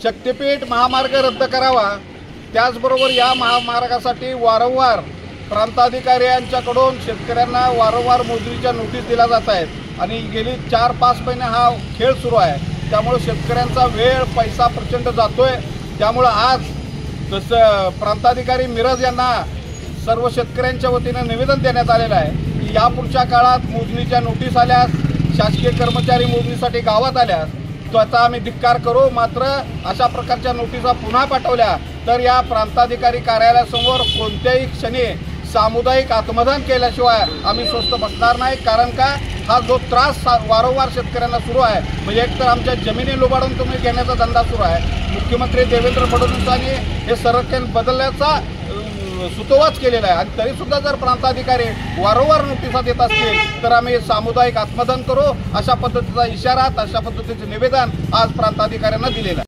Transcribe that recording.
शक्तीपीठ महामार्ग रद्द करावा। त्याचबरोबर या महामार्गासाठी वारंवार प्रांताधिकारी यांच्याकडून शेतकऱ्यांना वारंवार मोजणीच्या नोटीस दिल्या जात आहेत आणि गेली 4-5 महिने हा खेळ सुरू आहे। त्यामुळे शेतकऱ्यांचा वेळ पैसा प्रचंड जातोय। त्यामुळे आज जसं प्रांताधिकारी मिरज यांना सर्व शेतकऱ्यांच्या वतीने निवेदन देण्यात आलेलं आहे की यापुढच्या काळात मोजणीच्या नोटीस आल्यास, शासकीय कर्मचारी मोजणीसाठी गावात आल्यास त्याचा आम्ही धिक्कार करू। मात्र अशा प्रकारच्या नोटिसा पुन्हा पाठवल्या तर या प्रांताधिकारी कार्यालयासमोर कोणत्याही क्षणी सामुदायिक आत्मदान केल्याशिवाय आम्ही स्वस्थ बसणार नाही। कारण का हा जो त्रास वारंवार शेतकऱ्यांना सुरू आहे, म्हणजे एकतर आमच्या जमिनी लुबाडून तुम्ही घेण्याचा धंदा सुरू आहे। मुख्यमंत्री देवेंद्र फडणवीसांनी हे संरक्षण बदलण्याचा सुतोवाच केलेला आहे आणि तरीसुद्धा जर प्रांताधिकारी वारंवार नोटिसा देत असतील तर आम्ही सामुदायिक आत्मदान करू, अशा पद्धतीचा इशारा, अशा पद्धतीचे निवेदन आज प्रांताधिकाऱ्यांना दिलेलं आहे।